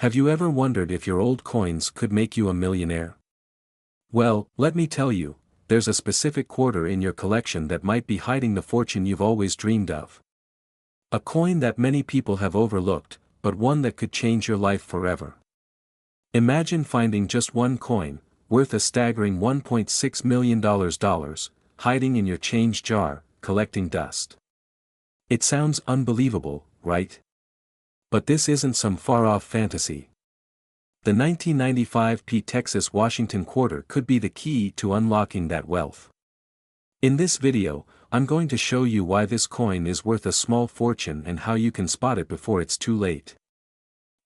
Have you ever wondered if your old coins could make you a millionaire? Well, let me tell you, there's a specific quarter in your collection that might be hiding the fortune you've always dreamed of. A coin that many people have overlooked, but one that could change your life forever. Imagine finding just one coin, worth a staggering $1.6 million, hiding in your change jar, collecting dust. It sounds unbelievable, right? But this isn't some far-off fantasy. The 1995 Texas Washington quarter could be the key to unlocking that wealth. In this video, I'm going to show you why this coin is worth a small fortune and how you can spot it before it's too late.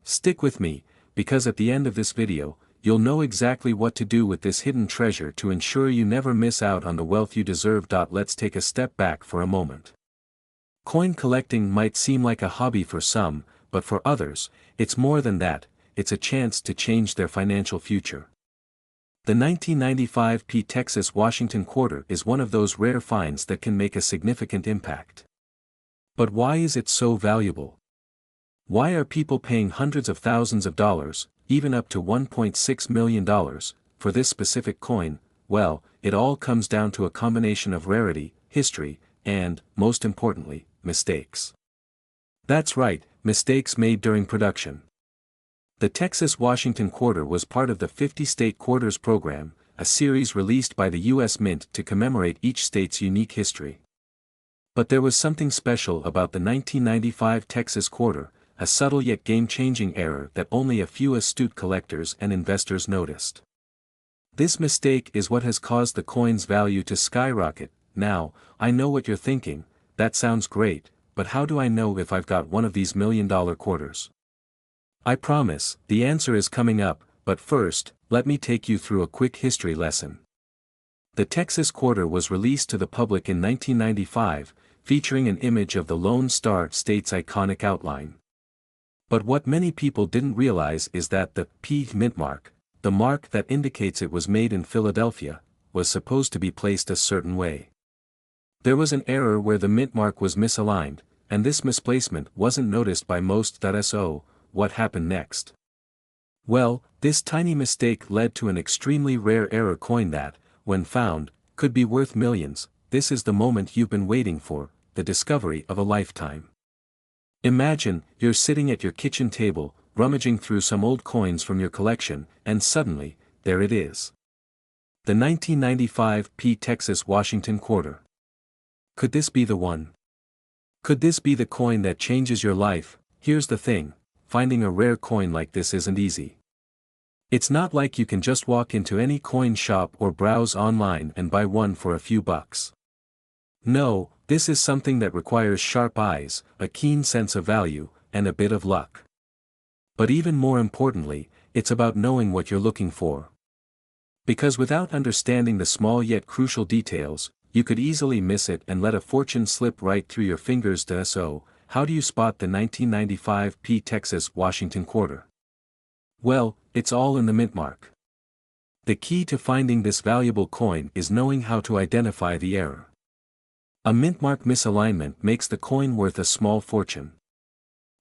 Stick with me, because at the end of this video, you'll know exactly what to do with this hidden treasure to ensure you never miss out on the wealth you deserve. Let's take a step back for a moment. Coin collecting might seem like a hobby for some, but for others, it's more than that. It's a chance to change their financial future. The 1995 Texas Washington quarter is one of those rare finds that can make a significant impact. But why is it so valuable? Why are people paying hundreds of thousands of dollars, even up to $1.6 million, for this specific coin? Well, it all comes down to a combination of rarity, history, and, most importantly, mistakes. That's right, mistakes made during production. The Texas Washington quarter was part of the 50-state quarters program, a series released by the U.S. Mint to commemorate each state's unique history. But there was something special about the 1995 Texas quarter, a subtle yet game-changing error that only a few astute collectors and investors noticed. This mistake is what has caused the coin's value to skyrocket. Now, I know what you're thinking, that sounds great, but how do I know if I've got one of these million-dollar quarters? I promise, the answer is coming up, but first, let me take you through a quick history lesson. The Texas quarter was released to the public in 1995, featuring an image of the Lone Star State's iconic outline. But what many people didn't realize is that the P mint mark, the mark that indicates it was made in Philadelphia, was supposed to be placed a certain way. There was an error where the mint mark was misaligned, and this misplacement wasn't noticed by most. So, what happened next? Well, this tiny mistake led to an extremely rare error coin that, when found, could be worth millions. This is the moment you've been waiting for, the discovery of a lifetime. Imagine, you're sitting at your kitchen table, rummaging through some old coins from your collection, and suddenly, there it is. The 1995 Texas Washington quarter. Could this be the one? Could this be the coin that changes your life? Here's the thing, finding a rare coin like this isn't easy. It's not like you can just walk into any coin shop or browse online and buy one for a few bucks. No, this is something that requires sharp eyes, a keen sense of value, and a bit of luck. But even more importantly, it's about knowing what you're looking for. Because without understanding the small yet crucial details, you could easily miss it and let a fortune slip right through your fingers. So, how do you spot the 1995 Texas Washington quarter? Well, it's all in the mint mark. The key to finding this valuable coin is knowing how to identify the error. A mint mark misalignment makes the coin worth a small fortune.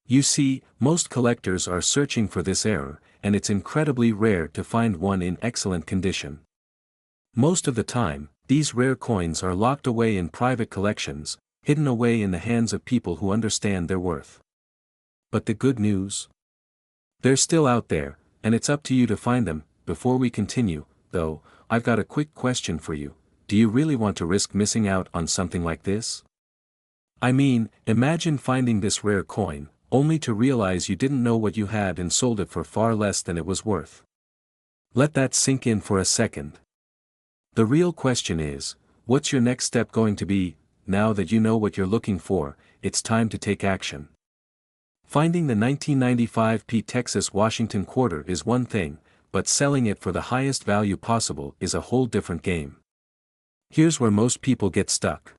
You see, most collectors are searching for this error, and it's incredibly rare to find one in excellent condition. Most of the time, these rare coins are locked away in private collections, hidden away in the hands of people who understand their worth. But the good news? They're still out there, and it's up to you to find them. Before we continue, though, I've got a quick question for you. Do you really want to risk missing out on something like this? I mean, imagine finding this rare coin, only to realize you didn't know what you had and sold it for far less than it was worth. Let that sink in for a second. The real question is, what's your next step going to be? Now that you know what you're looking for, it's time to take action. Finding the 1995 Texas Washington quarter is one thing, but selling it for the highest value possible is a whole different game. Here's where most people get stuck.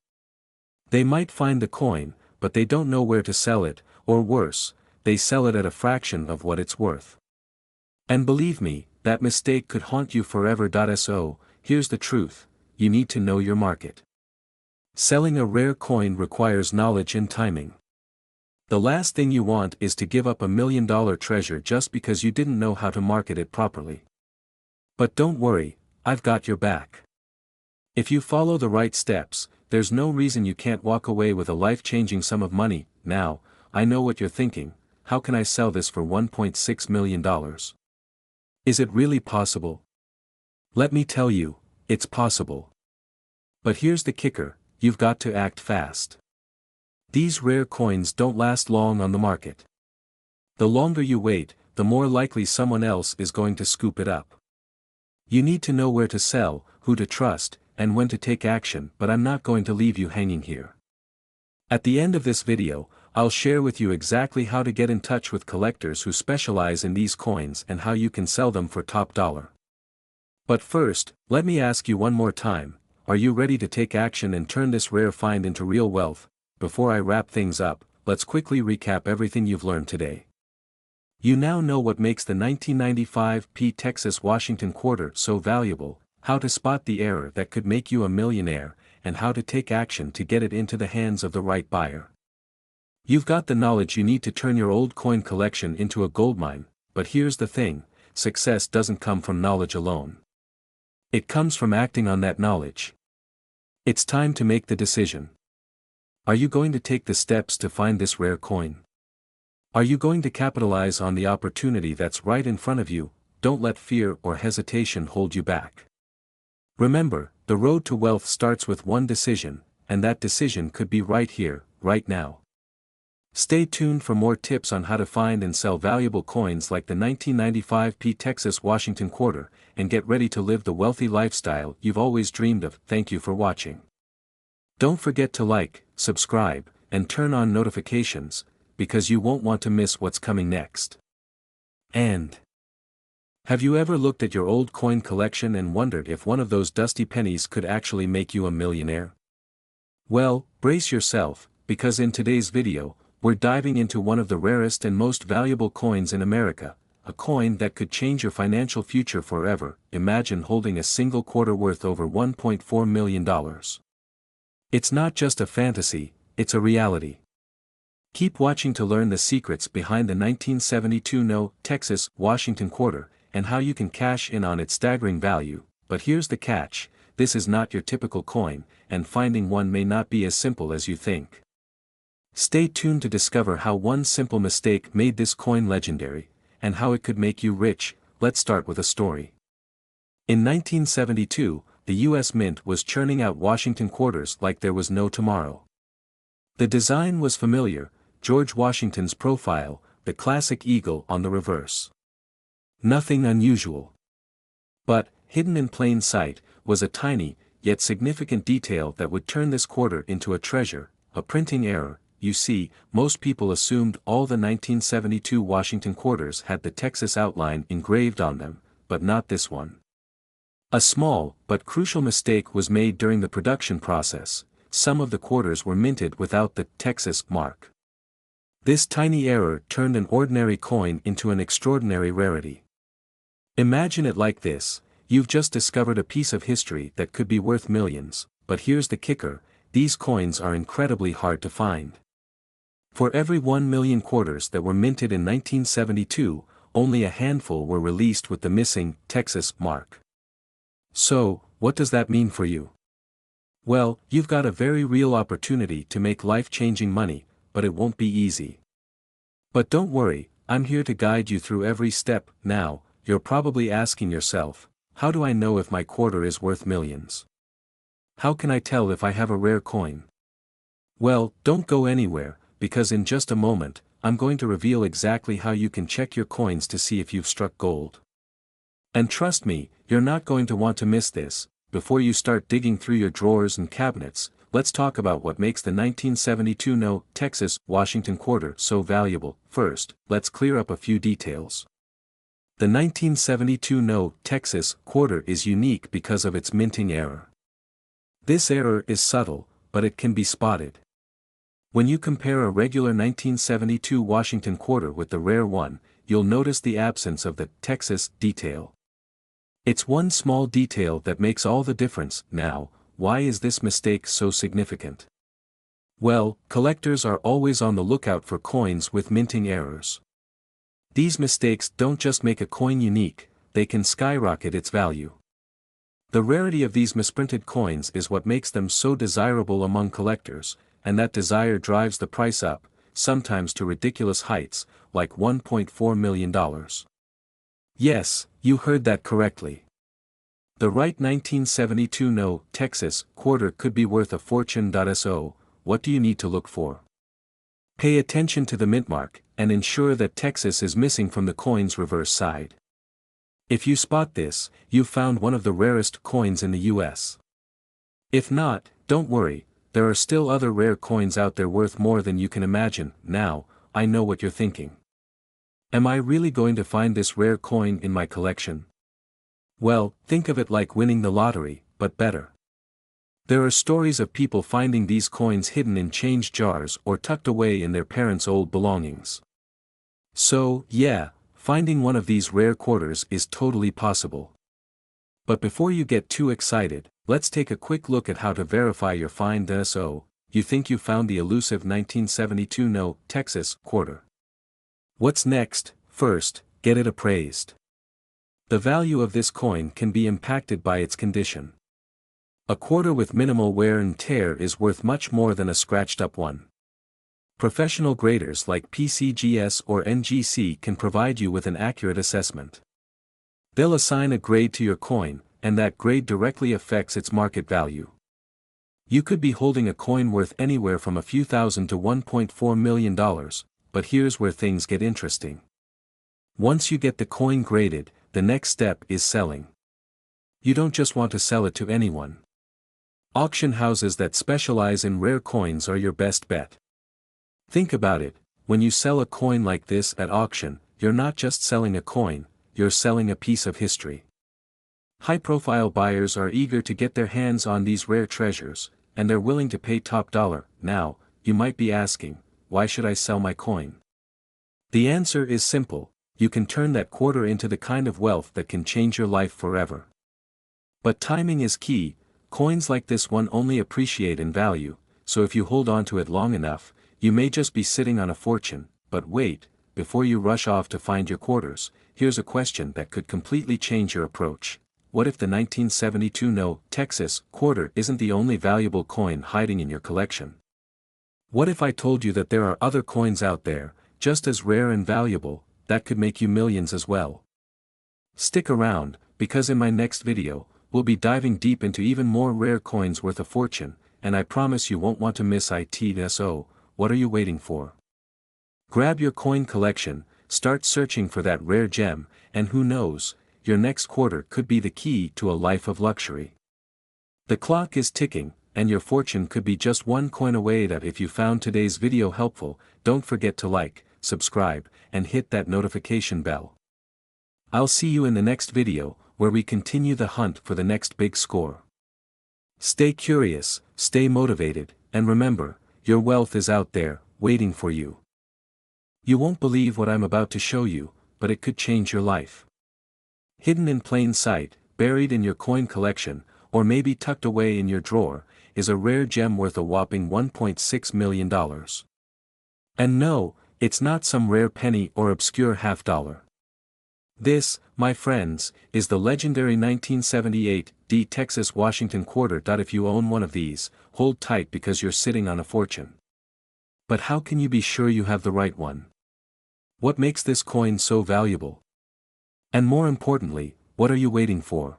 They might find the coin, but they don't know where to sell it, or worse, they sell it at a fraction of what it's worth. And believe me, that mistake could haunt you forever. So, here's the truth, you need to know your market. Selling a rare coin requires knowledge and timing. The last thing you want is to give up $1 million treasure just because you didn't know how to market it properly. But don't worry, I've got your back. If you follow the right steps, there's no reason you can't walk away with a life-changing sum of money. Now, I know what you're thinking: how can I sell this for $1.6 million? Is it really possible? Let me tell you, it's possible. But here's the kicker: you've got to act fast. These rare coins don't last long on the market. The longer you wait, the more likely someone else is going to scoop it up. You need to know where to sell, who to trust, and when to take action, but I'm not going to leave you hanging here. At the end of this video, I'll share with you exactly how to get in touch with collectors who specialize in these coins and how you can sell them for top dollar. But first, let me ask you one more time: are you ready to take action and turn this rare find into real wealth? Before I wrap things up, let's quickly recap everything you've learned today. You now know what makes the 1995 Texas Washington quarter so valuable, how to spot the error that could make you a millionaire, and how to take action to get it into the hands of the right buyer. You've got the knowledge you need to turn your old coin collection into a goldmine, but here's the thing: success doesn't come from knowledge alone. It comes from acting on that knowledge. It's time to make the decision. Are you going to take the steps to find this rare coin? Are you going to capitalize on the opportunity that's right in front of you? Don't let fear or hesitation hold you back. Remember, the road to wealth starts with one decision, and that decision could be right here, right now. Stay tuned for more tips on how to find and sell valuable coins like the 1995 Texas Washington quarter, and get ready to live the wealthy lifestyle you've always dreamed of. Thank you for watching. Don't forget to like, subscribe, and turn on notifications, because you won't want to miss what's coming next. And have you ever looked at your old coin collection and wondered if one of those dusty pennies could actually make you a millionaire? Well, brace yourself, because in today's video, we're diving into one of the rarest and most valuable coins in America, a coin that could change your financial future forever. Imagine holding a single quarter worth over $1.4 million. It's not just a fantasy, it's a reality. Keep watching to learn the secrets behind the 1972 Texas Washington quarter, and how you can cash in on its staggering value. But here's the catch: this is not your typical coin, and finding one may not be as simple as you think. Stay tuned to discover how one simple mistake made this coin legendary, and how it could make you rich. Let's start with a story. In 1972, the U.S. Mint was churning out Washington quarters like there was no tomorrow. The design was familiar: George Washington's profile, the classic eagle on the reverse. Nothing unusual. But, hidden in plain sight, was a tiny, yet significant detail that would turn this quarter into a treasure: a printing error. You see, most people assumed all the 1972 Washington quarters had the Texas outline engraved on them, but not this one. A small, but crucial mistake was made during the production process: some of the quarters were minted without the Texas mark. This tiny error turned an ordinary coin into an extraordinary rarity. Imagine it like this: you've just discovered a piece of history that could be worth millions, but here's the kicker: these coins are incredibly hard to find. For every 1 million quarters that were minted in 1972, only a handful were released with the missing Texas mark. So, what does that mean for you? Well, you've got a very real opportunity to make life-changing money, but it won't be easy. But don't worry, I'm here to guide you through every step. Now, you're probably asking yourself, how do I know if my quarter is worth millions? How can I tell if I have a rare coin? Well, don't go anywhere, because in just a moment, I'm going to reveal exactly how you can check your coins to see if you've struck gold. And trust me, you're not going to want to miss this. Before you start digging through your drawers and cabinets, let's talk about what makes the 1972 Texas Washington quarter so valuable. First, let's clear up a few details. The 1972 Texas quarter is unique because of its minting error. This error is subtle, but it can be spotted. When you compare a regular 1972 Washington quarter with the rare one, you'll notice the absence of the Texas detail. It's one small detail that makes all the difference. Now, why is this mistake so significant? Well, collectors are always on the lookout for coins with minting errors. These mistakes don't just make a coin unique, they can skyrocket its value. The rarity of these misprinted coins is what makes them so desirable among collectors, and that desire drives the price up, sometimes to ridiculous heights, like $1.4 million. Yes, you heard that correctly. The right 1972 No. Texas quarter could be worth a fortune. So, what do you need to look for? Pay attention to the mint mark, and ensure that Texas is missing from the coin's reverse side. If you spot this, you've found one of the rarest coins in the US. If not, don't worry, there are still other rare coins out there worth more than you can imagine. Now, I know what you're thinking. Am I really going to find this rare coin in my collection? Well, think of it like winning the lottery, but better. There are stories of people finding these coins hidden in change jars or tucked away in their parents' old belongings. So, yeah, finding one of these rare quarters is totally possible. But before you get too excited, let's take a quick look at how to verify your find. So, you think you found the elusive 1972 No. Texas quarter. What's next? First, get it appraised. The value of this coin can be impacted by its condition. A quarter with minimal wear and tear is worth much more than a scratched-up one. Professional graders like PCGS or NGC can provide you with an accurate assessment. They'll assign a grade to your coin, and that grade directly affects its market value. You could be holding a coin worth anywhere from a few thousand to $1.4 million, but here's where things get interesting. Once you get the coin graded, the next step is selling. You don't just want to sell it to anyone. Auction houses that specialize in rare coins are your best bet. Think about it, when you sell a coin like this at auction, you're not just selling a coin, you're selling a piece of history. High-profile buyers are eager to get their hands on these rare treasures, and they're willing to pay top dollar. Now, you might be asking, why should I sell my coin? The answer is simple, you can turn that quarter into the kind of wealth that can change your life forever. But timing is key, coins like this one only appreciate in value, so if you hold on to it long enough, you may just be sitting on a fortune. But wait, before you rush off to find your quarters, here's a question that could completely change your approach. What if the 1972 No. Texas quarter isn't the only valuable coin hiding in your collection? What if I told you that there are other coins out there, just as rare and valuable, that could make you millions as well? Stick around, because in my next video, we'll be diving deep into even more rare coins worth a fortune, and I promise you won't want to miss it. So, what are you waiting for? Grab your coin collection, start searching for that rare gem, and who knows, your next quarter could be the key to a life of luxury. The clock is ticking, and your fortune could be just one coin away. If you found today's video helpful, don't forget to like, subscribe, and hit that notification bell. I'll see you in the next video, where we continue the hunt for the next big score. Stay curious, stay motivated, and remember, your wealth is out there, waiting for you. You won't believe what I'm about to show you, but it could change your life. Hidden in plain sight, buried in your coin collection, or maybe tucked away in your drawer, is a rare gem worth a whopping $1.6 million. And no, it's not some rare penny or obscure half-dollar. This, my friends, is the legendary 1978 Texas Washington quarter. If you own one of these, hold tight because you're sitting on a fortune. But how can you be sure you have the right one? What makes this coin so valuable? And more importantly, what are you waiting for?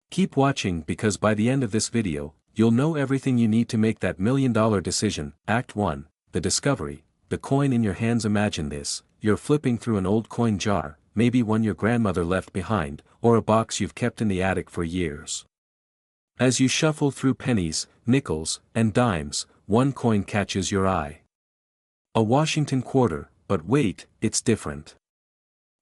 Keep watching because by the end of this video, you'll know everything you need to make that million-dollar decision. Act 1, the discovery, the coin in your hands. Imagine this, you're flipping through an old coin jar, maybe one your grandmother left behind, or a box you've kept in the attic for years. As you shuffle through pennies, nickels, and dimes, one coin catches your eye. A Washington quarter, but wait, it's different.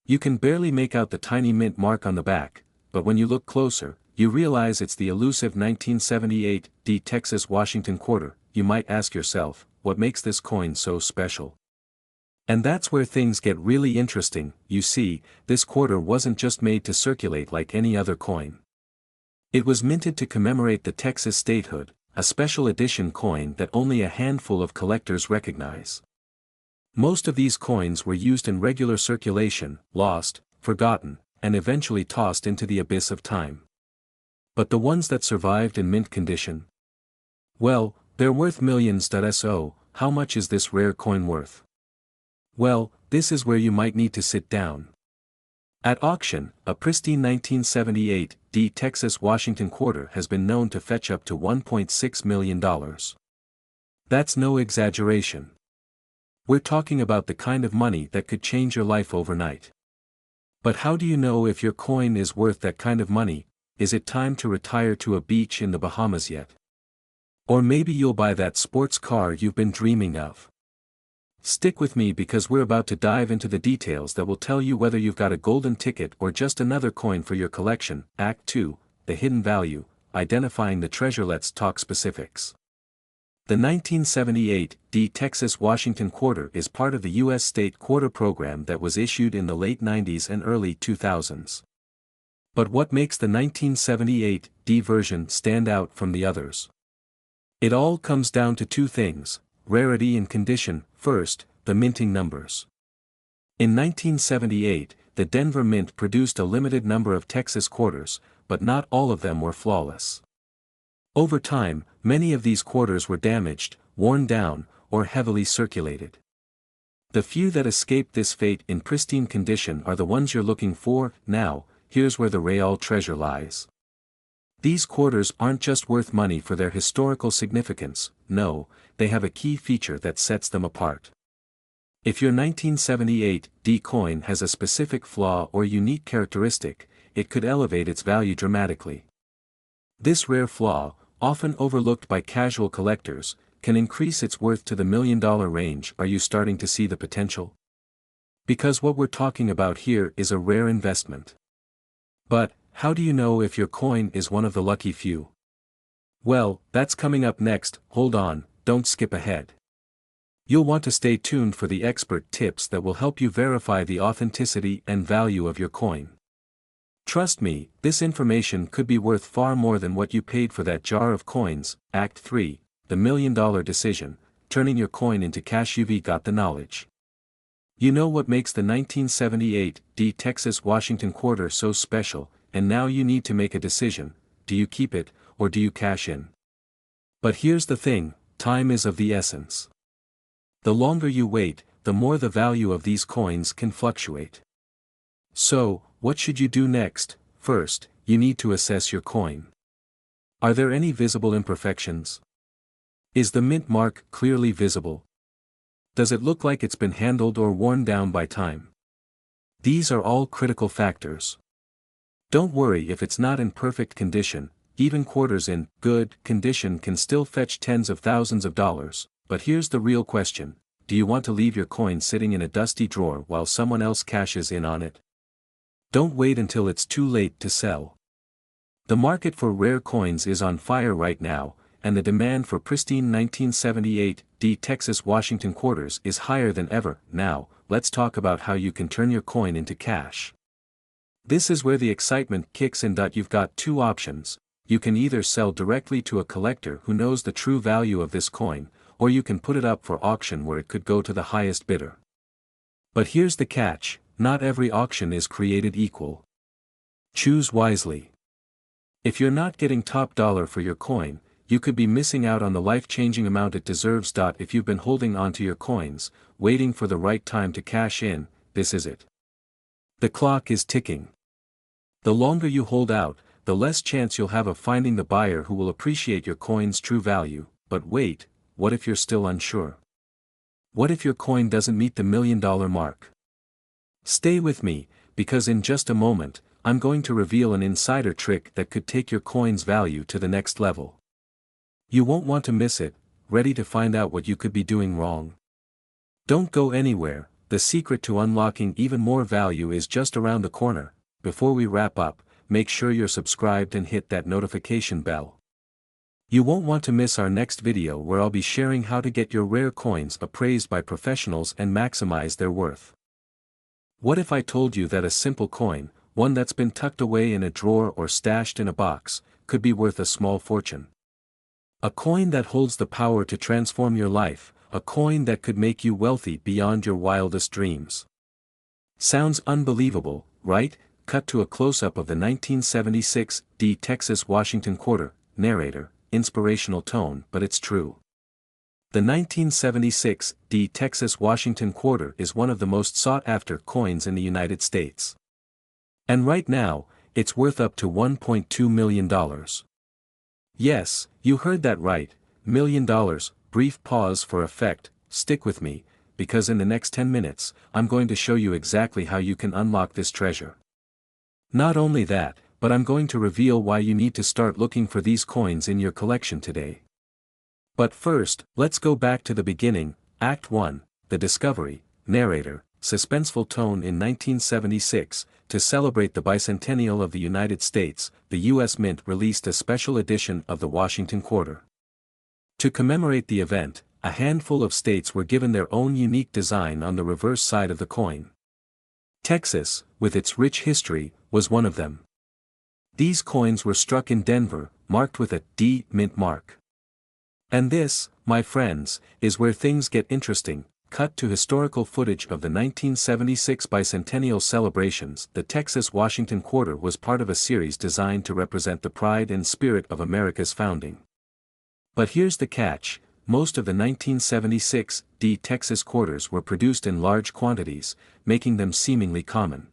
You can barely make out the tiny mint mark on the back, but when you look closer, you realize it's the elusive 1978 Texas Washington quarter. You might ask yourself, what makes this coin so special? And that's where things get really interesting. You see, this quarter wasn't just made to circulate like any other coin. It was minted to commemorate the Texas statehood, a special edition coin that only a handful of collectors recognize. Most of these coins were used in regular circulation, lost, forgotten, and eventually tossed into the abyss of time. But the ones that survived in mint condition? Well, they're worth millions. So, how much is this rare coin worth? Well, this is where you might need to sit down. At auction, a pristine 1978 Texas Washington quarter has been known to fetch up to $1.6 million. That's no exaggeration. We're talking about the kind of money that could change your life overnight. But how do you know if your coin is worth that kind of money? Is it time to retire to a beach in the Bahamas yet? Or maybe you'll buy that sports car you've been dreaming of. Stick with me because we're about to dive into the details that will tell you whether you've got a golden ticket or just another coin for your collection. Act 2, The Hidden Value, Identifying the Treasure. Let's talk specifics. The 1978 Texas Washington quarter is part of the U.S. state quarter program that was issued in the late 90s and early 2000s. But what makes the 1978 version stand out from the others? It all comes down to two things: rarity and condition. First, the minting numbers. In 1978, the Denver Mint produced a limited number of Texas quarters, but not all of them were flawless. Over time, many of these quarters were damaged, worn down, or heavily circulated. The few that escaped this fate in pristine condition are the ones you're looking for. Now, here's where the real treasure lies. These quarters aren't just worth money for their historical significance, no, they have a key feature that sets them apart. If your 1978 coin has a specific flaw or unique characteristic, it could elevate its value dramatically. This rare flaw, often overlooked by casual collectors, can increase its worth to the $1 million range. Are you starting to see the potential? Because what we're talking about here is a rare investment. But, how do you know if your coin is one of the lucky few? Well, that's coming up next. Hold on, don't skip ahead. You'll want to stay tuned for the expert tips that will help you verify the authenticity and value of your coin. Trust me, this information could be worth far more than what you paid for that jar of coins. Act 3, The $1 million Decision, Turning Your Coin into Cash. You've got the knowledge. You know what makes the 1978 Texas Washington quarter so special, and now you need to make a decision: do you keep it, or do you cash in? But here's the thing, time is of the essence. The longer you wait, the more the value of these coins can fluctuate. So, what should you do next? First, you need to assess your coin. Are there any visible imperfections? Is the mint mark clearly visible? Does it look like it's been handled or worn down by time? These are all critical factors. Don't worry if it's not in perfect condition. Even quarters in good condition can still fetch tens of thousands of dollars. But here's the real question: do you want to leave your coin sitting in a dusty drawer while someone else cashes in on it? Don't wait until it's too late to sell. The market for rare coins is on fire right now, and the demand for pristine 1978 Texas Washington quarters is higher than ever. Now, let's talk about how you can turn your coin into cash. This is where the excitement kicks in. You've got two options: you can either sell directly to a collector who knows the true value of this coin, or you can put it up for auction where it could go to the highest bidder. But here's the catch: not every auction is created equal. Choose wisely. If you're not getting top dollar for your coin, you could be missing out on the life-changing amount it deserves. If you've been holding onto your coins, waiting for the right time to cash in, this is it. The clock is ticking. The longer you hold out, the less chance you'll have of finding the buyer who will appreciate your coin's true value. But wait, what if you're still unsure? What if your coin doesn't meet the $1 million mark? Stay with me, because in just a moment, I'm going to reveal an insider trick that could take your coin's value to the next level. You won't want to miss it. Ready to find out what you could be doing wrong? Don't go anywhere. The secret to unlocking even more value is just around the corner. Before we wrap up, make sure you're subscribed and hit that notification bell. You won't want to miss our next video where I'll be sharing how to get your rare coins appraised by professionals and maximize their worth. What if I told you that a simple coin, one that's been tucked away in a drawer or stashed in a box, could be worth a small fortune? A coin that holds the power to transform your life, a coin that could make you wealthy beyond your wildest dreams. Sounds unbelievable, right? Cut to a close-up of the 1976 Texas Washington quarter, narrator, inspirational tone, but it's true. The 1976 Texas Washington quarter is one of the most sought-after coins in the United States. And right now, it's worth up to $1.2 million. Yes, you heard that right, $1 million. Brief pause for effect, stick with me, because in the next 10 minutes, I'm going to show you exactly how you can unlock this treasure. Not only that, but I'm going to reveal why you need to start looking for these coins in your collection today. But first, let's go back to the beginning, Act 1, the discovery, narrator, suspenseful tone in 1976, to celebrate the bicentennial of the United States, the U.S. Mint released a special edition of the Washington Quarter. To commemorate the event, a handful of states were given their own unique design on the reverse side of the coin. Texas, with its rich history, was one of them. These coins were struck in Denver, marked with a D mint mark. And this, my friends, is where things get interesting. Cut to historical footage of the 1976 bicentennial celebrations. The Texas Washington Quarter was part of a series designed to represent the pride and spirit of America's founding. But here's the catch, most of the 1976 Texas quarters were produced in large quantities, making them seemingly common.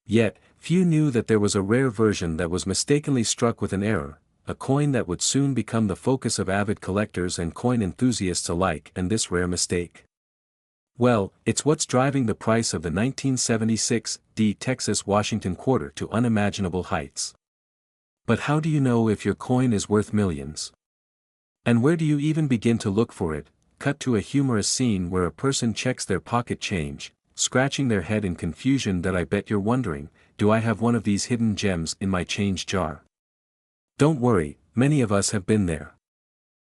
Yet, few knew that there was a rare version that was mistakenly struck with an error, a coin that would soon become the focus of avid collectors and coin enthusiasts alike. And this rare mistake? Well, it's what's driving the price of the 1976 Texas Washington Quarter to unimaginable heights. But how do you know if your coin is worth millions? And where do you even begin to look for it? Cut to a humorous scene where a person checks their pocket change, scratching their head in confusion. That I bet you're wondering, do I have one of these hidden gems in my change jar? Don't worry, many of us have been there.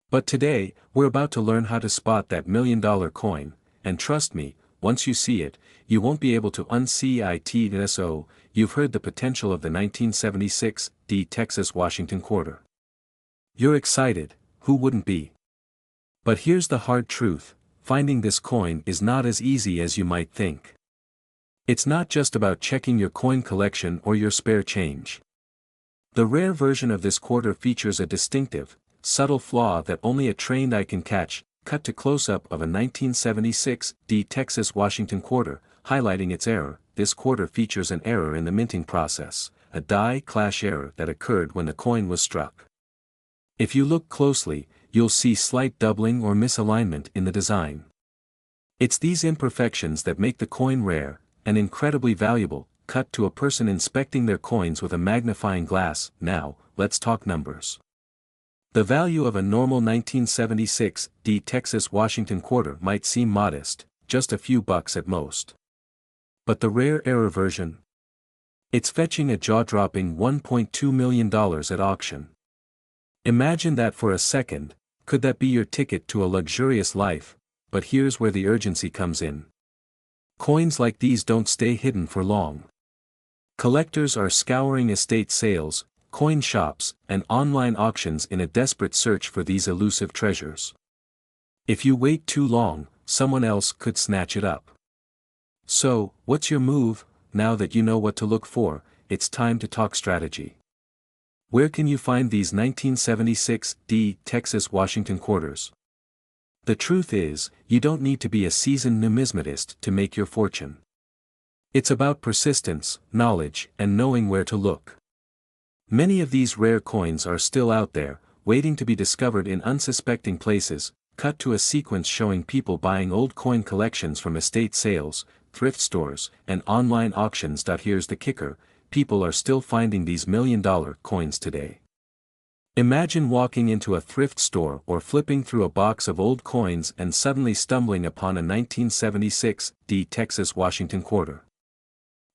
But today, we're about to learn how to spot that $1 million coin, and trust me, once you see it, you won't be able to unsee it. So, you've heard the potential of the 1976 Texas Washington Quarter. You're excited, who wouldn't be? But here's the hard truth, finding this coin is not as easy as you might think. It's not just about checking your coin collection or your spare change. The rare version of this quarter features a distinctive, subtle flaw that only a trained eye can catch. Cut to close-up of a 1976 Texas Washington Quarter, highlighting its error. This quarter features an error in the minting process, a die clash error that occurred when the coin was struck. If you look closely, you'll see slight doubling or misalignment in the design. It's these imperfections that make the coin rare, and incredibly valuable. Cut to a person inspecting their coins with a magnifying glass. Now, let's talk numbers. The value of a normal 1976 Texas Washington Quarter might seem modest, just a few bucks at most. But the rare error version? It's fetching a jaw-dropping $1.2 million at auction. Imagine that for a second. Could that be your ticket to a luxurious life? But here's where the urgency comes in. Coins like these don't stay hidden for long. Collectors are scouring estate sales, coin shops, and online auctions in a desperate search for these elusive treasures. If you wait too long, someone else could snatch it up. So, what's your move? Now that you know what to look for, it's time to talk strategy. Where can you find these 1976 Texas Washington Quarters? The truth is, you don't need to be a seasoned numismatist to make your fortune. It's about persistence, knowledge, and knowing where to look. Many of these rare coins are still out there, waiting to be discovered in unsuspecting places. Cut to a sequence showing people buying old coin collections from estate sales, thrift stores, and online auctions. Here's the kicker, people are still finding these $1 million coins today. Imagine walking into a thrift store or flipping through a box of old coins and suddenly stumbling upon a 1976 Texas Washington Quarter.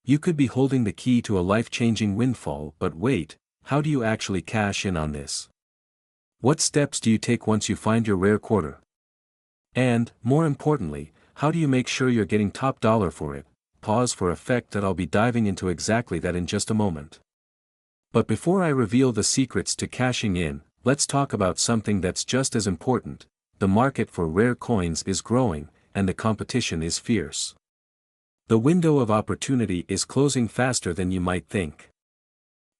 You could be holding the key to a life-changing windfall. But wait, how do you actually cash in on this? What steps do you take once you find your rare quarter? And, more importantly, how do you make sure you're getting top dollar for it? Pause for effect. That I'll be diving into exactly that in just a moment. But before I reveal the secrets to cashing in, let's talk about something that's just as important. The market for rare coins is growing, and the competition is fierce. The window of opportunity is closing faster than you might think.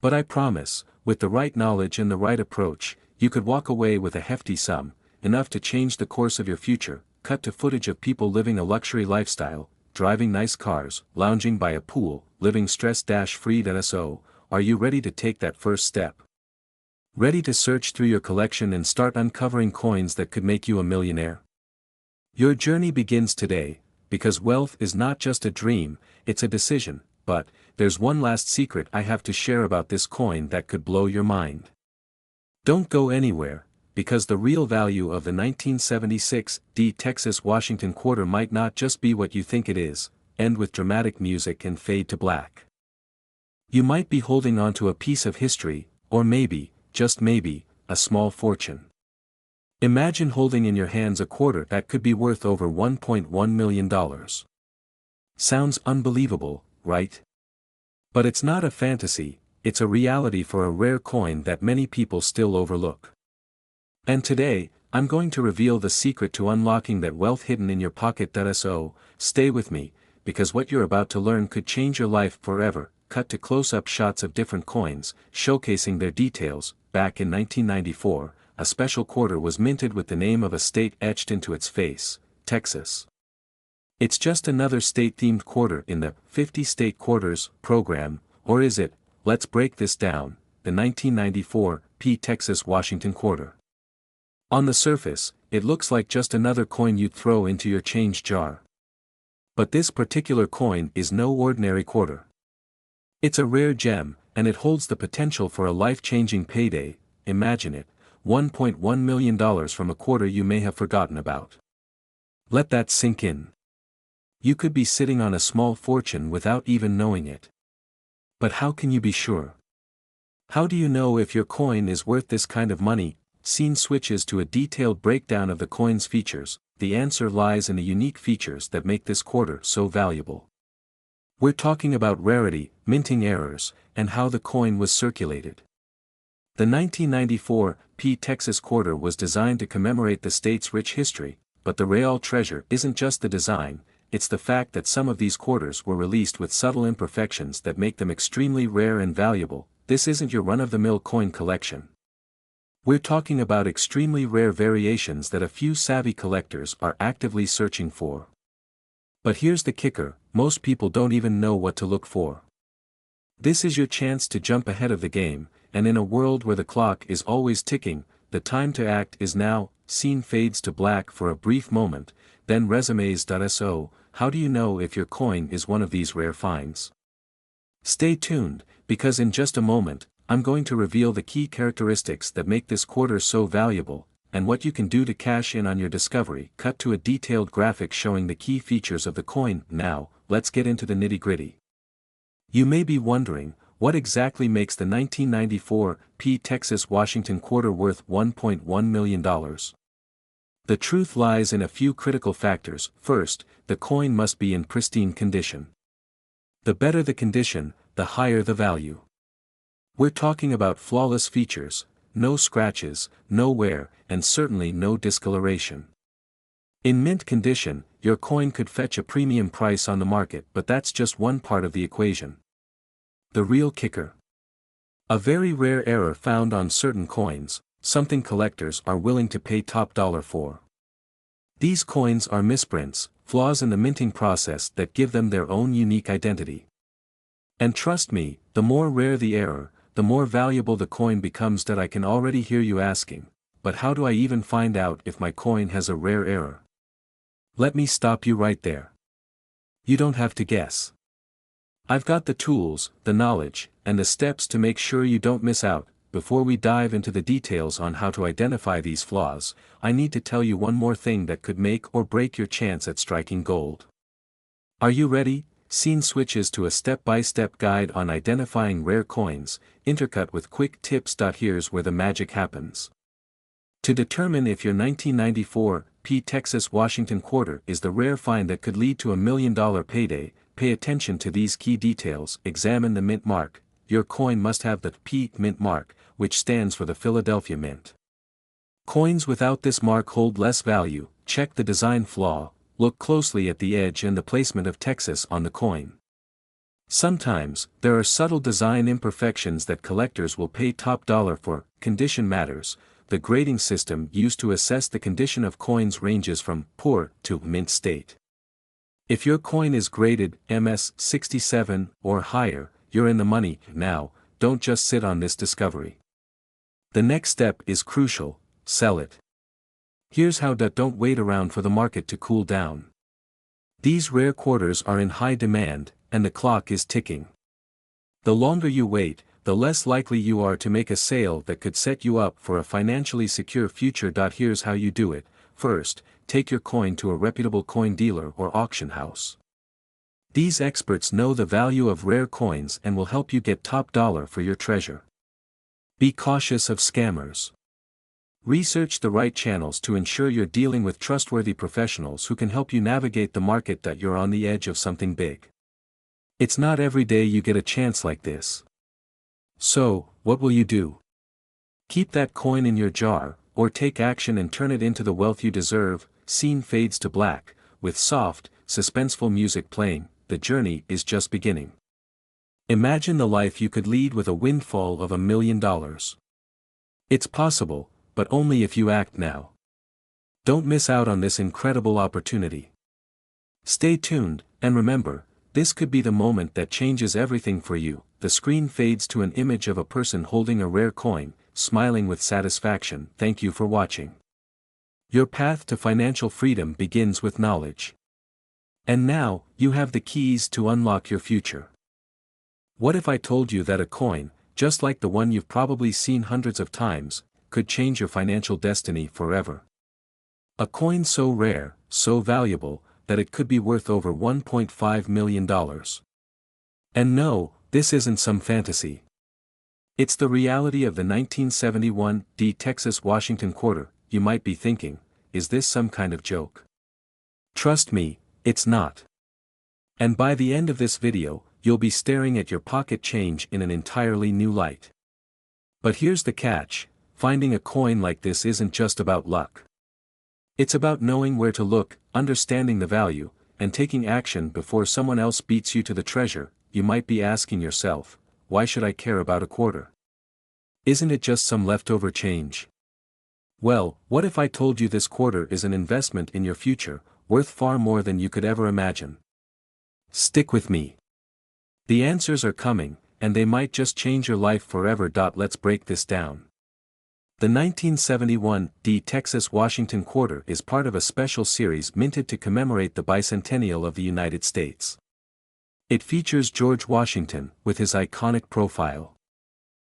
But I promise, with the right knowledge and the right approach, you could walk away with a hefty sum, enough to change the course of your future. Cut to footage of people living a luxury lifestyle, driving nice cars, lounging by a pool, living stress-free. So, are you ready to take that first step? Ready to search through your collection and start uncovering coins that could make you a millionaire? Your journey begins today, because wealth is not just a dream, it's a decision. But, there's one last secret I have to share about this coin that could blow your mind. Don't go anywhere, because the real value of the 1976 Texas Washington quarter might not just be what you think it is. End with dramatic music and fade to black. You might be holding on to a piece of history, or maybe, just maybe, a small fortune. Imagine holding in your hands a quarter that could be worth over $1.1 million. Sounds unbelievable, right? But it's not a fantasy, it's a reality for a rare coin that many people still overlook. And today, I'm going to reveal the secret to unlocking that wealth hidden in your pocket. So, stay with me, because what you're about to learn could change your life forever. Cut to close-up shots of different coins, showcasing their details. Back in 1994, a special quarter was minted with the name of a state etched into its face, Texas. It's just another state-themed quarter in the 50-state quarters program, or is it? Let's break this down. The 1994 Texas Washington quarter. On the surface, it looks like just another coin you'd throw into your change jar. But this particular coin is no ordinary quarter. It's a rare gem, and it holds the potential for a life-changing payday. Imagine it, $1.1 million from a quarter you may have forgotten about. Let that sink in. You could be sitting on a small fortune without even knowing it. But how can you be sure? How do you know if your coin is worth this kind of money? Scene switches to a detailed breakdown of the coin's features. The answer lies in the unique features that make this quarter so valuable. We're talking about rarity, minting errors, and how the coin was circulated. The 1994 Texas quarter was designed to commemorate the state's rich history, but the real treasure isn't just the design, it's the fact that some of these quarters were released with subtle imperfections that make them extremely rare and valuable. This isn't your run-of-the-mill coin collection. We're talking about extremely rare variations that a few savvy collectors are actively searching for. But here's the kicker, most people don't even know what to look for. This is your chance to jump ahead of the game, and in a world where the clock is always ticking, the time to act is now. Scene fades to black for a brief moment, then resumes. So, how do you know if your coin is one of these rare finds? Stay tuned, because in just a moment, I'm going to reveal the key characteristics that make this quarter so valuable, and what you can do to cash in on your discovery. Cut to a detailed graphic showing the key features of the coin. Now, let's get into the nitty-gritty. You may be wondering, what exactly makes the 1994 Texas Washington quarter worth $1.1 million? The truth lies in a few critical factors. First, the coin must be in pristine condition. The better the condition, the higher the value. We're talking about flawless features, no scratches, no wear, and certainly no discoloration. In mint condition, your coin could fetch a premium price on the market, but that's just one part of the equation. The real kicker. A very rare error found on certain coins, something collectors are willing to pay top dollar for. These coins are misprints, flaws in the minting process that give them their own unique identity. And trust me, the more rare the error, the more valuable the coin becomes. That I can already hear you asking, but how do I even find out if my coin has a rare error? Let me stop you right there. You don't have to guess. I've got the tools, the knowledge, and the steps to make sure you don't miss out. Before we dive into the details on how to identify these flaws, I need to tell you one more thing that could make or break your chance at striking gold. Are you ready? Scene switches to a step-by-step guide on identifying rare coins, intercut with quick tips. Here's where the magic happens. To determine if your 1994 Texas Washington quarter is the rare find that could lead to $1 million payday, pay attention to these key details. Examine the mint mark. your coin must have the P Mint mark, which stands for the Philadelphia Mint. Coins without this mark hold less value. Check the design flaw, look closely at the edge and the placement of Texas on the coin. Sometimes, there are subtle design imperfections that collectors will pay top dollar for. Condition matters. The grading system used to assess the condition of coins ranges from poor to mint state. If your coin is graded MS 67 or higher, you're in the money. Now, don't just sit on this discovery. The next step is crucial: sell it. Here's how. Don't wait around for the market to cool down. These rare quarters are in high demand, and the clock is ticking. The longer you wait, the less likely you are to make a sale that could set you up for a financially secure future. Here's how you do it. First, take your coin to a reputable coin dealer or auction house. These experts know the value of rare coins and will help you get top dollar for your treasure. Be cautious of scammers. Research the right channels to ensure you're dealing with trustworthy professionals who can help you navigate the market. You're on the edge of something big. It's not every day you get a chance like this. So, what will you do? Keep that coin in your jar, or take action and turn it into the wealth you deserve? Scene fades to black, with soft, suspenseful music playing. The journey is just beginning. Imagine the life you could lead with a windfall of $1 million. It's possible, but only if you act now. Don't miss out on this incredible opportunity. Stay tuned, and remember, this could be the moment that changes everything for you. The screen fades to an image of a person holding a rare coin, smiling with satisfaction. Thank you for watching. Your path to financial freedom begins with knowledge. And now, you have the keys to unlock your future. What if I told you that a coin, just like the one you've probably seen hundreds of times, could change your financial destiny forever? A coin so rare, so valuable, that it could be worth over $1.5 million. And no, this isn't some fantasy. It's the reality of the 1971 Texas-Washington quarter. You might be thinking, is this some kind of joke? Trust me, it's not. And by the end of this video, you'll be staring at your pocket change in an entirely new light. But here's the catch: finding a coin like this isn't just about luck. It's about knowing where to look, understanding the value, and taking action before someone else beats you to the treasure. You might be asking yourself, why should I care about a quarter? Isn't it just some leftover change? Well, what if I told you this quarter is an investment in your future, worth far more than you could ever imagine? Stick with me. The answers are coming, and they might just change your life forever. Let's break this down. The 1971 Texas-Washington quarter is part of a special series minted to commemorate the bicentennial of the United States. It features George Washington, with his iconic profile.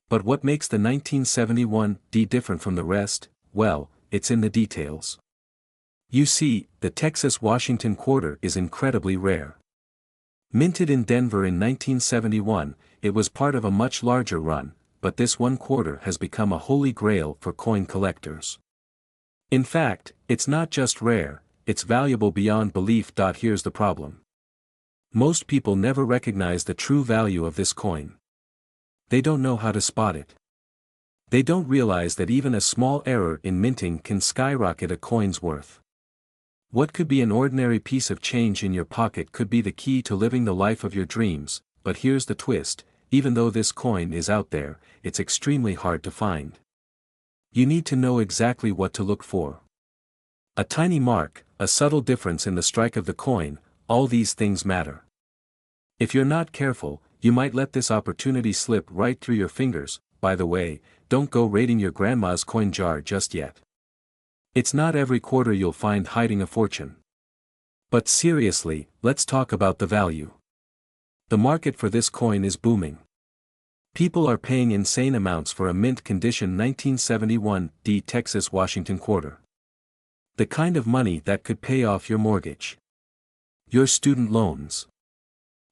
But what makes the 1971 different from the rest? Well, it's in the details. You see, the Texas-Washington quarter is incredibly rare. Minted in Denver in 1971, it was part of a much larger run, but this one quarter has become a holy grail for coin collectors. In fact, it's not just rare, it's valuable beyond belief. Here's the problem. Most people never recognize the true value of this coin. They don't know how to spot it. They don't realize that even a small error in minting can skyrocket a coin's worth. What could be an ordinary piece of change in your pocket could be the key to living the life of your dreams. But here's the twist: even though this coin is out there, it's extremely hard to find. You need to know exactly what to look for. A tiny mark, a subtle difference in the strike of the coin, all these things matter. If you're not careful, you might let this opportunity slip right through your fingers. By the way, don't go raiding your grandma's coin jar just yet. It's not every quarter you'll find hiding a fortune. But seriously, let's talk about the value. The market for this coin is booming. People are paying insane amounts for a mint condition 1971 Texas-Washington quarter. The kind of money that could pay off your mortgage, your student loans,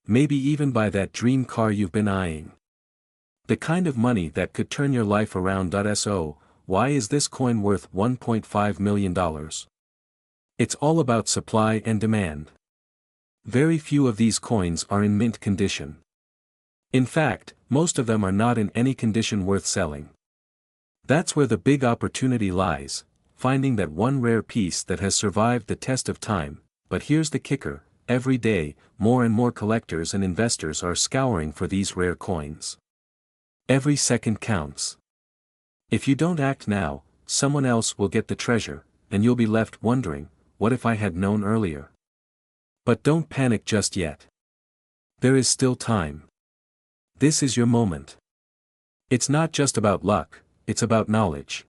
maybe even buy that dream car you've been eyeing. The kind of money that could turn your life around. So, why is this coin worth $1.5 million? It's all about supply and demand. Very few of these coins are in mint condition. In fact, most of them are not in any condition worth selling. That's where the big opportunity lies, finding that one rare piece that has survived the test of time. But here's the kicker: every day, more and more collectors and investors are scouring for these rare coins. Every second counts. If you don't act now, someone else will get the treasure, and you'll be left wondering, what if I had known earlier? But don't panic just yet. There is still time. This is your moment. It's not just about luck, it's about knowledge.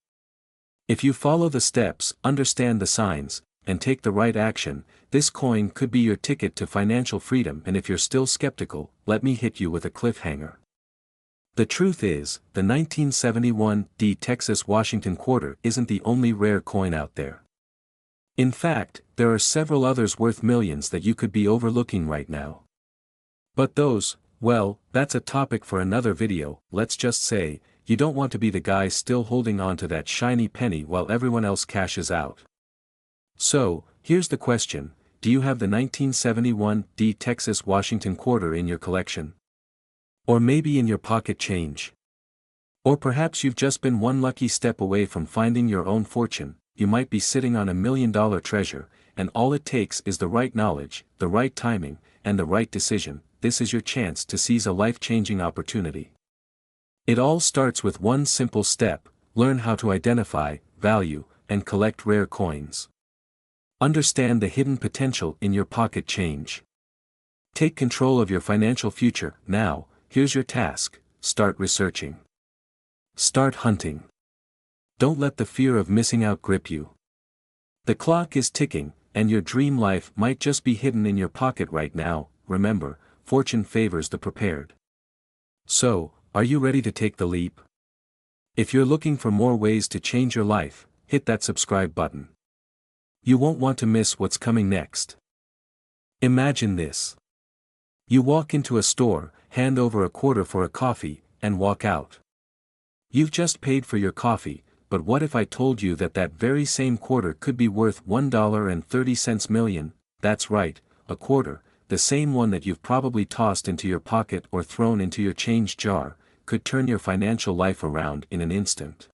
If you follow the steps, understand the signs, and take the right action, this coin could be your ticket to financial freedom. And if you're still skeptical, let me hit you with a cliffhanger. The truth is, the 1971 Texas Washington quarter isn't the only rare coin out there. In fact, there are several others worth millions that you could be overlooking right now. But those, well, that's a topic for another video. Let's just say, you don't want to be the guy still holding on to that shiny penny while everyone else cashes out. So, here's the question: do you have the 1971 Texas Washington quarter in your collection? Or maybe in your pocket change? Or perhaps you've just been one lucky step away from finding your own fortune. You might be sitting on $1 million treasure, and all it takes is the right knowledge, the right timing, and the right decision. This is your chance to seize a life-changing opportunity. It all starts with one simple step: learn how to identify, value, and collect rare coins. Understand the hidden potential in your pocket change. Take control of your financial future. Now, here's your task: start researching. Start hunting. Don't let the fear of missing out grip you. The clock is ticking, and your dream life might just be hidden in your pocket right now. Remember, fortune favors the prepared. So, are you ready to take the leap? If you're looking for more ways to change your life, hit that subscribe button. You won't want to miss what's coming next. Imagine this. You walk into a store, hand over a quarter for a coffee, and walk out. You've just paid for your coffee, but what if I told you that that very same quarter could be worth $1.30 million? That's right, a quarter, the same one that you've probably tossed into your pocket or thrown into your change jar, could turn your financial life around in an instant.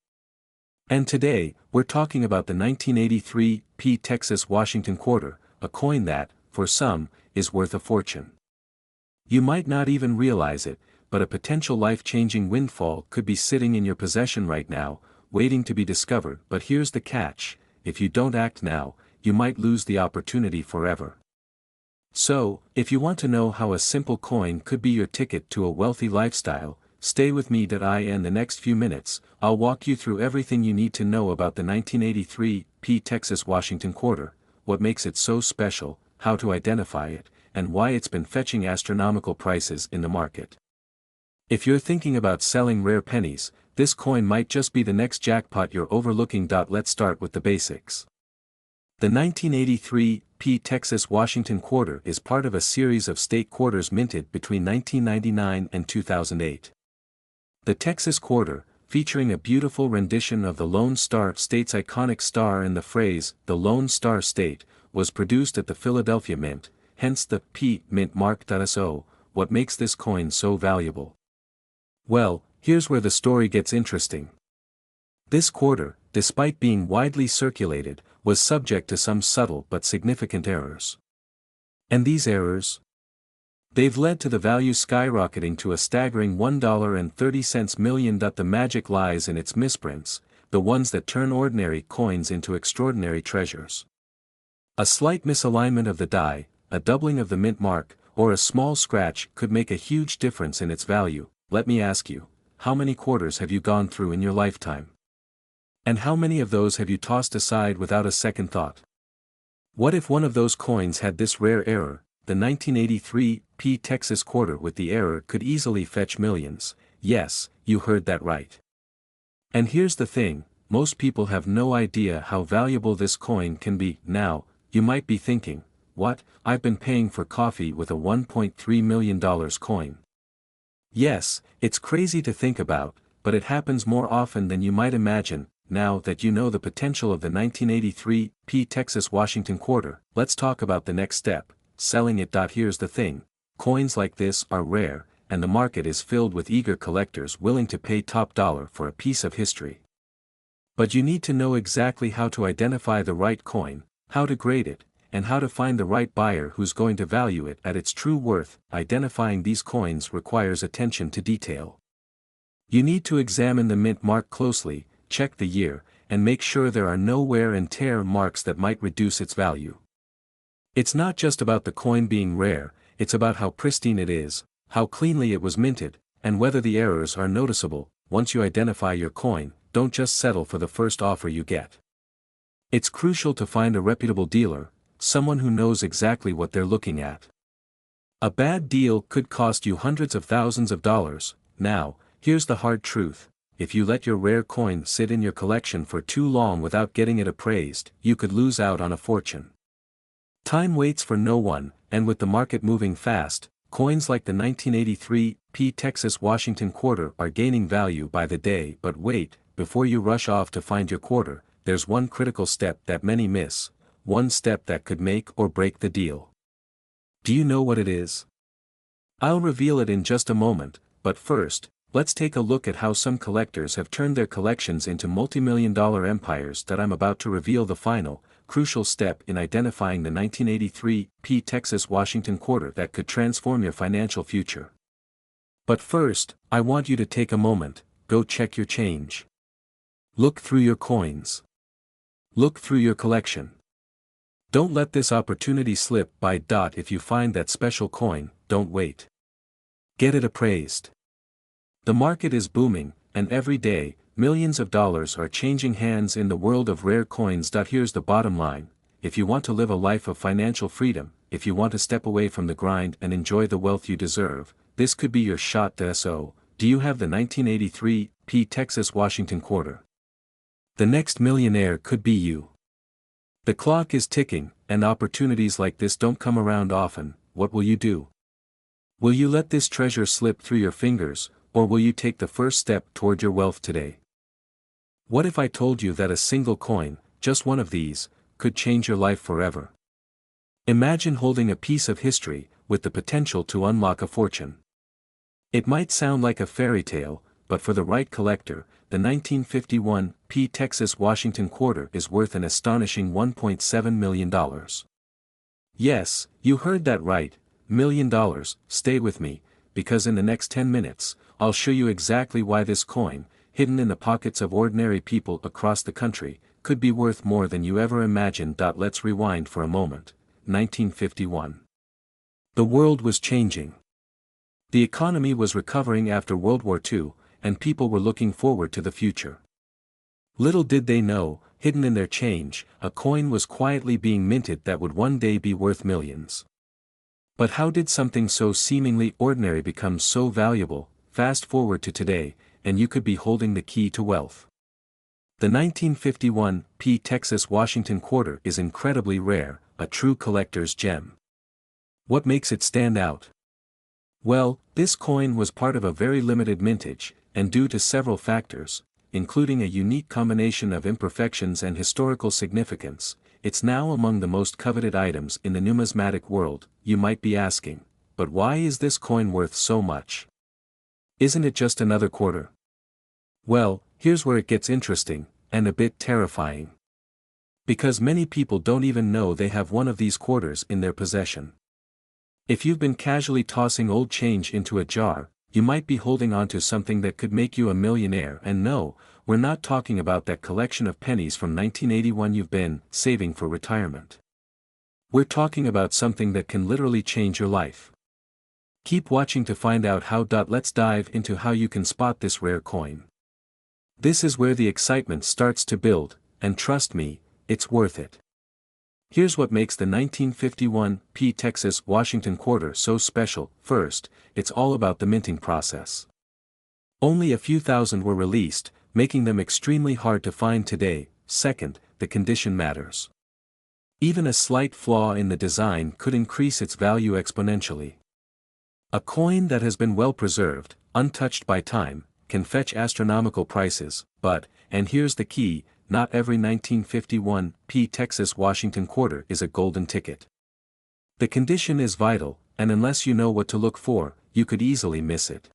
And today, we're talking about the 1983 Texas Washington quarter, a coin that, for some, is worth a fortune. You might not even realize it, but a potential life-changing windfall could be sitting in your possession right now, waiting to be discovered. But here's the catch: if you don't act now, you might lose the opportunity forever. So, if you want to know how a simple coin could be your ticket to a wealthy lifestyle, stay with me. In the next few minutes, I'll walk you through everything you need to know about the 1983 Texas Washington quarter, what makes it so special, how to identify it, and why it's been fetching astronomical prices in the market. If you're thinking about selling rare pennies, this coin might just be the next jackpot you're overlooking. Let's start with the basics. The 1983 Texas Washington quarter is part of a series of state quarters minted between 1999 and 2008. The Texas quarter, featuring a beautiful rendition of the Lone Star State's iconic star and the phrase, "the Lone Star State," was produced at the Philadelphia Mint, hence the P Mint mark. So, what makes this coin so valuable? Well, here's where the story gets interesting. This quarter, despite being widely circulated, was subject to some subtle but significant errors. And these errors? They've led to the value skyrocketing to a staggering $1.30 million. The magic lies in its misprints, the ones that turn ordinary coins into extraordinary treasures. A slight misalignment of the die, a doubling of the mint mark, or a small scratch could make a huge difference in its value. Let me ask you, how many quarters have you gone through in your lifetime? And how many of those have you tossed aside without a second thought? What if one of those coins had this rare error? The 1983 Texas quarter with the error could easily fetch millions. Yes, you heard that right. And here's the thing, most people have no idea how valuable this coin can be. Now, you might be thinking, what, I've been paying for coffee with a $1.3 million coin. Yes, it's crazy to think about, but it happens more often than you might imagine. Now that you know the potential of the 1983 Texas Washington quarter, let's talk about the next step, selling it. Here's the thing, coins like this are rare, and the market is filled with eager collectors willing to pay top dollar for a piece of history. But you need to know exactly how to identify the right coin, how to grade it, and how to find the right buyer who's going to value it at its true worth. Identifying these coins requires attention to detail. You need to examine the mint mark closely, check the year, and make sure there are no wear and tear marks that might reduce its value. It's not just about the coin being rare, it's about how pristine it is, how cleanly it was minted, and whether the errors are noticeable. Once you identify your coin, don't just settle for the first offer you get. It's crucial to find a reputable dealer, someone who knows exactly what they're looking at. A bad deal could cost you hundreds of thousands of dollars. Now, here's the hard truth: if you let your rare coin sit in your collection for too long without getting it appraised, you could lose out on a fortune. Time waits for no one, and with the market moving fast, coins like the 1983 Texas Washington quarter are gaining value by the day. But wait, before you rush off to find your quarter, there's one critical step that many miss, one step that could make or break the deal. Do you know what it is? I'll reveal it in just a moment, but first, let's take a look at how some collectors have turned their collections into multi-million-dollar empires. That I'm about to reveal the final, crucial step in identifying the 1983 Texas Washington quarter that could transform your financial future. But first, I want you to take a moment, go check your change. Look through your coins. Look through your collection. Don't let this opportunity slip by. If you find that special coin, don't wait. Get it appraised. The market is booming, and every day, millions of dollars are changing hands in the world of rare coins. Here's the bottom line: if you want to live a life of financial freedom, if you want to step away from the grind and enjoy the wealth you deserve, this could be your shot. So, do you have the 1983 Texas Washington quarter? The next millionaire could be you. The clock is ticking, and opportunities like this don't come around often. What will you do? Will you let this treasure slip through your fingers, or will you take the first step toward your wealth today? What if I told you that a single coin, just one of these, could change your life forever? Imagine holding a piece of history, with the potential to unlock a fortune. It might sound like a fairy tale, but for the right collector, the 1951 Texas Washington quarter is worth an astonishing $1.7 million. Yes, you heard that right, $1 million. Stay with me, because in the next 10 minutes, I'll show you exactly why this coin, hidden in the pockets of ordinary people across the country, could be worth more than you ever imagined. Let's rewind for a moment. 1951. The world was changing. The economy was recovering after World War II, and people were looking forward to the future. Little did they know, hidden in their change, a coin was quietly being minted that would one day be worth millions. But how did something so seemingly ordinary become so valuable? Fast forward to today, and you could be holding the key to wealth. The 1951 Texas Washington quarter is incredibly rare, a true collector's gem. What makes it stand out? Well, this coin was part of a very limited mintage, and due to several factors, including a unique combination of imperfections and historical significance, it's now among the most coveted items in the numismatic world. You might be asking, but why is this coin worth so much? Isn't it just another quarter? Well, here's where it gets interesting, and a bit terrifying. Because many people don't even know they have one of these quarters in their possession. If you've been casually tossing old change into a jar, you might be holding on to something that could make you a millionaire. And no, we're not talking about that collection of pennies from 1981 you've been saving for retirement. We're talking about something that can literally change your life. Keep watching to find out how. Let's dive into how you can spot this rare coin. This is where the excitement starts to build, and trust me, it's worth it. Here's what makes the 1951 Texas Washington quarter so special. First, it's all about the minting process. Only a few thousand were released, making them extremely hard to find today. Second, the condition matters. Even a slight flaw in the design could increase its value exponentially. A coin that has been well preserved, untouched by time, can fetch astronomical prices, but, and here's the key, not every 1951 Texas Washington quarter is a golden ticket. The condition is vital, and unless you know what to look for, you could easily miss it.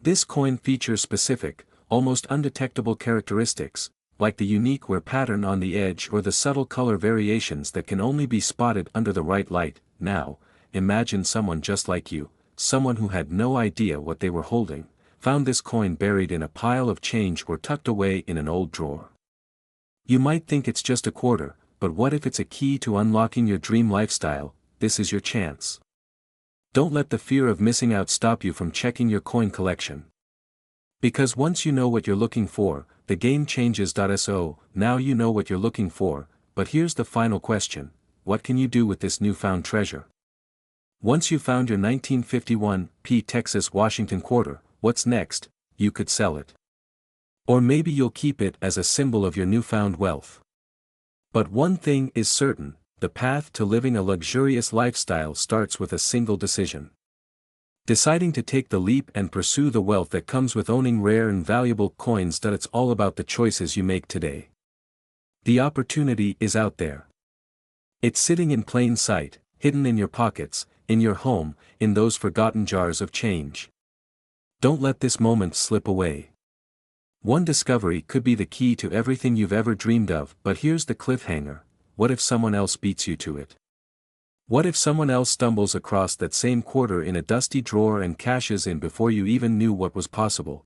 This coin features specific, almost undetectable characteristics, like the unique wear pattern on the edge or the subtle color variations that can only be spotted under the right light. Now, imagine someone just like you, someone who had no idea what they were holding, found this coin buried in a pile of change or tucked away in an old drawer. You might think it's just a quarter, but what if it's a key to unlocking your dream lifestyle? This is your chance. Don't let the fear of missing out stop you from checking your coin collection. Because once you know what you're looking for, the game changes. So, now you know what you're looking for, but here's the final question: what can you do with this newfound treasure? Once you found your 1951 Texas Washington quarter, what's next? You could sell it. Or maybe you'll keep it as a symbol of your newfound wealth. But one thing is certain: the path to living a luxurious lifestyle starts with a single decision. Deciding to take the leap and pursue the wealth that comes with owning rare and valuable coins. It's all about the choices you make today. The opportunity is out there. It's sitting in plain sight, hidden in your pockets, in your home, in those forgotten jars of change. Don't let this moment slip away. One discovery could be the key to everything you've ever dreamed of, but here's the cliffhanger: what if someone else beats you to it? What if someone else stumbles across that same quarter in a dusty drawer and cashes in before you even knew what was possible?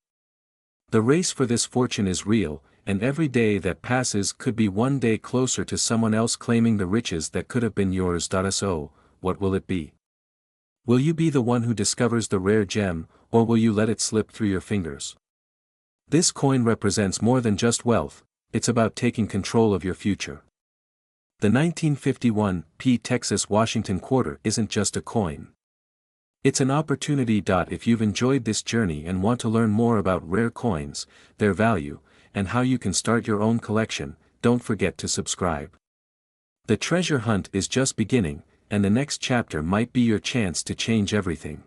The race for this fortune is real, and every day that passes could be one day closer to someone else claiming the riches that could have been yours. So, what will it be? Will you be the one who discovers the rare gem, or will you let it slip through your fingers? This coin represents more than just wealth, it's about taking control of your future. The 1951 Texas Washington quarter isn't just a coin. It's an opportunity. If you've enjoyed this journey and want to learn more about rare coins, their value, and how you can start your own collection, don't forget to subscribe. The treasure hunt is just beginning, and the next chapter might be your chance to change everything.